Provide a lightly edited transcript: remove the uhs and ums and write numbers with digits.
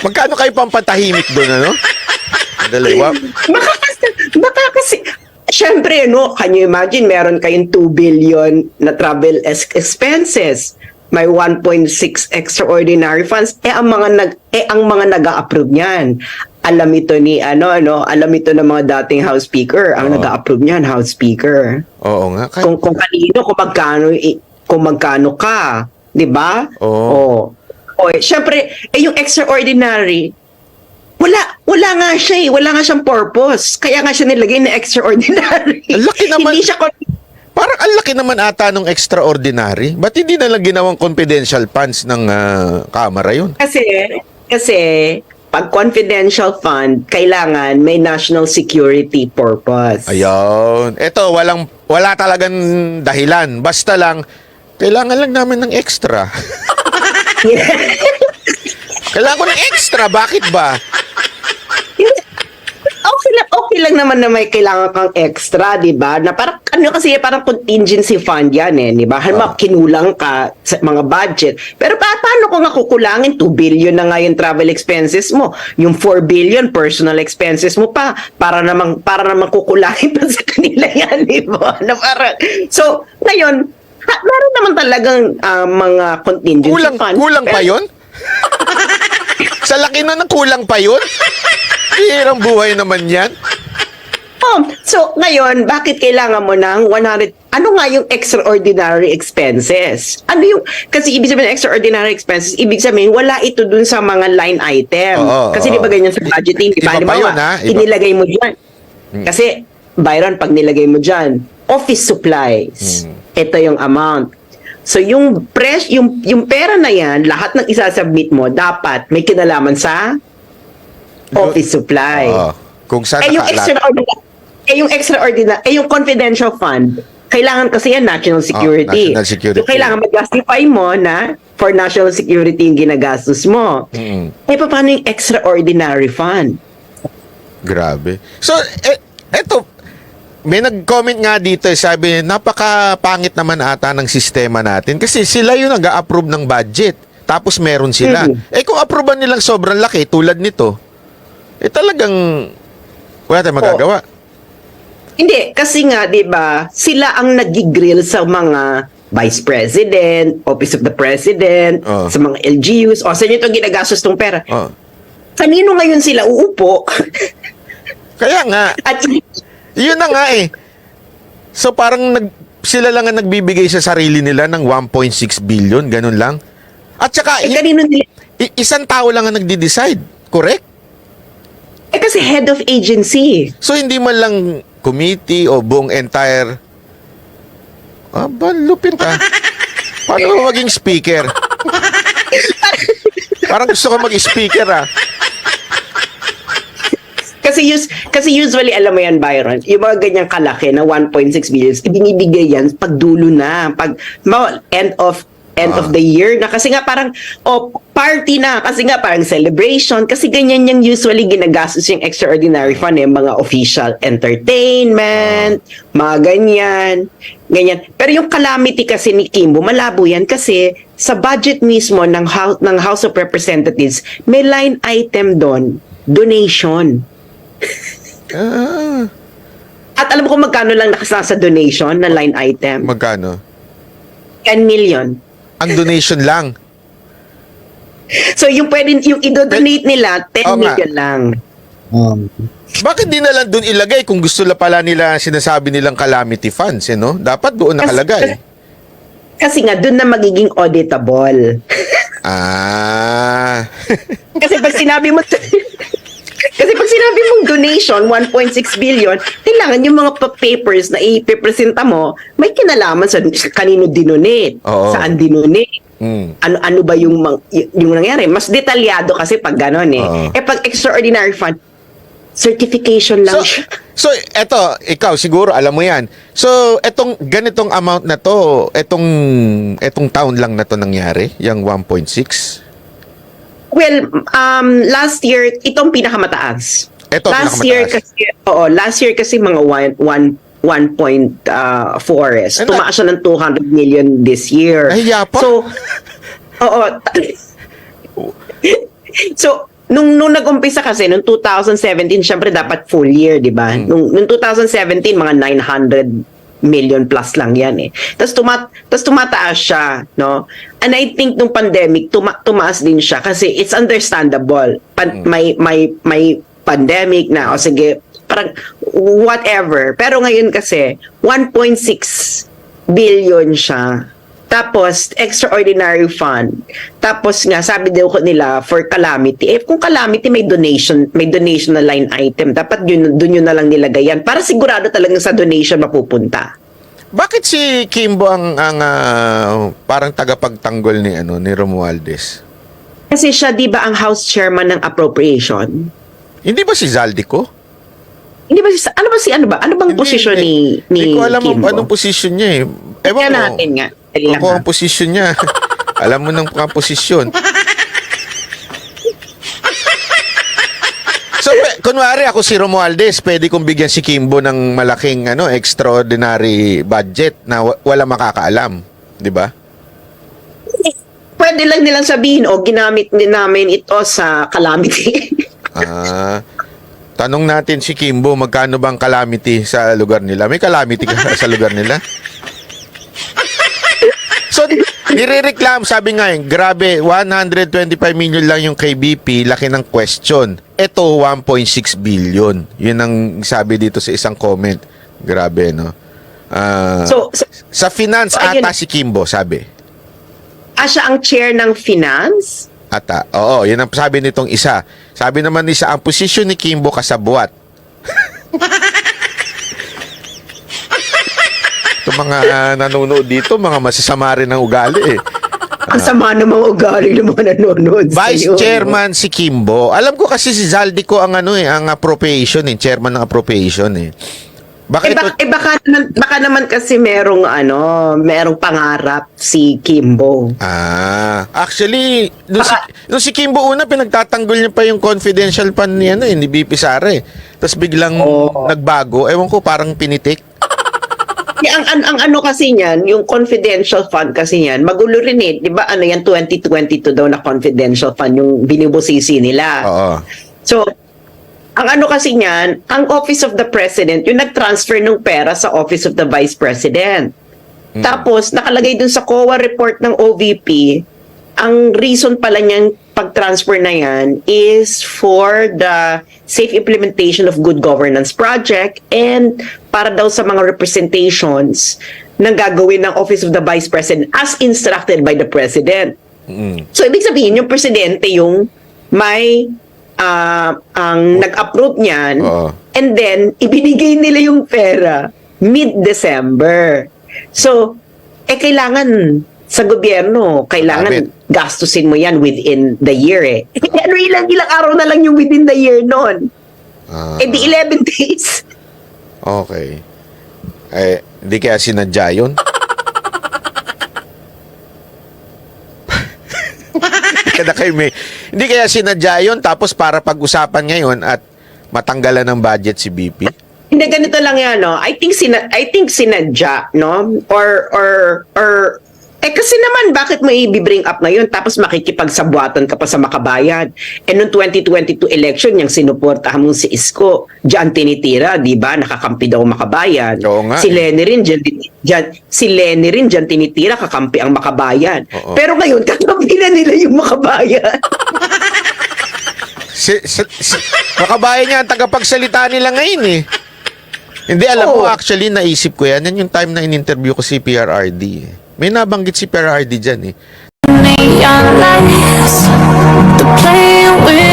Magkano kayo pampatahimik doon, ano? Dalawa? Baka kasi, syempre, no, can you imagine, meron kayong 2 billion na travel expenses. May 1.6 extraordinary funds. Ang mga nag-a-approve niyan. Alam ito alam ito ng mga dating House Speaker. Ang nag-a-approve niyan, House Speaker. Oo nga. Kung kanino, kung magkano ka. 'Di ba? Oo. Syempre, yung extraordinary, wala nga siya wala nga siyang purpose. Kaya nga siya nilagay na extraordinary. Ang laki naman. Hindi siya Parang ang laki naman ata nung extraordinary. Ba't hindi na lang ginawang confidential funds ng Kamara yun? Kasi pag confidential fund, kailangan may national security purpose. Ayun. Ito, wala talagang dahilan. Basta lang, kailangan lang namin ng extra. Kailangan ko ng extra. Bakit ba? Okay lang naman na may kailangan kang extra, 'di ba? Na parang parang contingency fund 'yan di ba? Halimbawa kinulang ka sa mga budget. Pero paano ko nga kukulangin 2 billion na nga yung travel expenses mo? Yung 4 billion personal expenses mo pa para naman kukulangin pa sa kanila 'yan, 'di ba? Na parang so, ngayon, meron naman talagang mga contingency fund. Kulang pa 'yon? Sa laki na ng kulang pa 'yon? Hirang buhay naman 'yan. So ngayon, bakit kailangan mo ng 100? Ano nga yung extraordinary expenses? Kasi ibig sabihin ng extraordinary expenses, ibig sabihin wala ito dun sa mga line item. Kasi di ba ganyan sa budgeting, di ba? Iba pa yun, ha? Inilagay mo dyan. Kasi, Byron, pag nilagay mo dyan, office supplies. Ito yung amount. So yung pera na yan, lahat ng isasubmit mo, dapat may kinalaman sa office supply. Kung saan yung yung confidential fund, kailangan kasi yan national security. National security. So, kailangan mag-justify mo na for national security yung ginagastos mo. Paano yung extraordinary fund? Grabe. So, eto, may nag-comment nga dito, sabi, napaka-pangit naman ata ng sistema natin kasi sila yung nag-a-approve ng budget. Tapos meron sila. Kung approvean nilang sobrang laki, tulad nito, talagang wala tayong magagawa. Hindi, kasi nga, di ba, sila ang nag-grill sa mga Vice President, Office of the President, sa mga LGUs, saan nyo itong ginagastos tong pera? Kanino ngayon sila uupo? Kaya nga, yun na nga So parang sila lang ang nagbibigay sa sarili nila ng 1.6 billion, ganun lang. At saka, kanino nila? Isang tao lang ang nagde-decide, correct? Kasi head of agency. So hindi man lang committee o buong entire lupin ka. Paano mo maging speaker? Parang gusto ko mag-speaker Kasi usually, alam mo yan, Byron, yung mga ganyang kalaki na 1.6 billion, ibinibigay yan pag dulo na, pag end of the year na, kasi nga parang party na, kasi nga parang celebration, kasi ganyan yung usually ginagastos yung extraordinary fund, mga official entertainment, mga ganyan. Pero yung calamity kasi ni Kimbo, malabo yan kasi sa budget mismo ng House of Representatives, may line item doon, donation. At alam mo kung magkano lang nakasasa donation na line item? Magkano? 10 million. Ang donation lang. So yung i-donate nila 10 million lang. Bakit di na lang doon ilagay kung gusto la pala nila sinasabi nilang calamity funds, no? Dapat doon nakalagay. Kasi nga doon na magiging auditable. Kasi pag sinabi mo mong donation, 1.6 billion, kailangan yung mga papers na ipipresenta mo, may kinalaman sa kanino dinonate, saan dinonate, ano ba yung nangyari. Mas detalyado kasi pag gano'n pag extraordinary fund, certification lang siya. So, eto, ikaw siguro alam mo yan. So, ganitong amount na to, etong taon lang na to nangyari, yung 1.6? Well, last year, itong pinakamataas. Last year kasi mga 1.4 tumaas siya ng 200 million this year. Ay, yapa. So, nung nag-umpisa kasi, nung 2017, syempre dapat full year, di ba? Nung 2017, mga 900 million plus lang yan eh. Tapos tumataas siya, no? And I think nung pandemic, tumaas din siya kasi it's understandable. May pandemic na, o sige, parang whatever. Pero ngayon kasi, 1.6 billion siya. Tapos, extraordinary fund. Tapos nga, sabi daw ko nila, for calamity. Eh, kung calamity, may donation na line item. Dapat dun yun na lang nilagay yan. Para sigurado talagang sa donation mapupunta. Bakit si Kimbo ang parang tagapagtanggol ni Romualdez? Kasi siya, di ba, ang House Chairman ng Appropriation? Hindi ba si Zaldico? Hindi ba ano bang posisyon ni Hindi ko alam Kimbo? anong posisyon niya eh. Kaya natin nga. Dali lang, Ako ha? ang posisyon niya. Alam mo ng posisyon. So, kunwari ako si Romualdez, pwede kong bigyan si Kimbo ng malaking extraordinary budget na wala makakaalam, 'di ba? Pwede lang nilang sabihin, ginamit din namin ito sa calamity. Tanong natin si Kimbo, magkano bang calamity sa lugar nila? May calamity ka sa lugar nila? So, nirereklamo, sabi nga grabe, 125 million lang yung kay BP, laki ng question. Ito, 1.6 billion. Yun ang sabi dito sa isang comment. Grabe, no? So, sa finance so, ayun, ata si Kimbo, sabi. Siya ang chair ng finance? Ata. Oo, yun ang sabi nitong isa. Sabi naman isa, ang posisyon ni Kimbo kasabwat. Ito mga nanonood dito, mga masasama rin ng ugali eh. Ang sama ng mga ugali ng mga nanonood. Vice Chairman si Kimbo. Alam ko kasi si Zaldico ang ang appropriation Chairman ng appropriation eh. Baka naman kasi merong pangarap si Kimbo. Actually, nung si Kimbo una, pinagtatanggol niya pa yung confidential fund ni BP Sara eh. Tapos biglang nagbago. Ewan ko, parang pinitik. Ang kasi niyan, yung confidential fund kasi niyan, magulo rin eh. 'Di ba? 2022 daw na confidential fund yung binibusisi nila. Oo. So, ang kasi niyan, ang Office of the President, yung nag-transfer ng pera sa Office of the Vice President. Tapos, nakalagay dun sa COA report ng OVP, ang reason pala niyang pag-transfer na yan is for the safe implementation of good governance project and para daw sa mga representations ng gagawin ng Office of the Vice President as instructed by the President. So, ibig sabihin, yung Presidente yung may ang nag-approve niyan and then, ibinigay nila yung pera mid-December. So, kailangan sa gobyerno, kailangan gastusin mo yan within the year eh. Ano ilang araw na lang yung within the year nun? Di 11 days. Okay. Hindi kaya sinadya yun? Hindi kaya sinadya yun tapos para pag-usapan ngayon at matanggalan ng budget si BP? Hindi, ganito lang yan, no? I think sinadya, no? Or kasi naman, bakit mo i-bring up ngayon tapos makikipagsabwatan ka pa sa makabayan? Noong 2022 election, yung sinuportahan mo si Isko, diyan tinitira, di ba? Nakakampi daw makabayan. Oo nga. Si Lenny rin diyan tinitira, kakampi ang makabayan. Oo. Pero ngayon, kakampi na nila yung makabayan. Makabayan niya ang tagapagsalita nila ngayon eh. Hindi, alam mo, actually, naisip ko yan. Yan yung time na in-interview ko si PRRD eh. May nabanggit si PRRD dyan eh. Neon lights, the playing with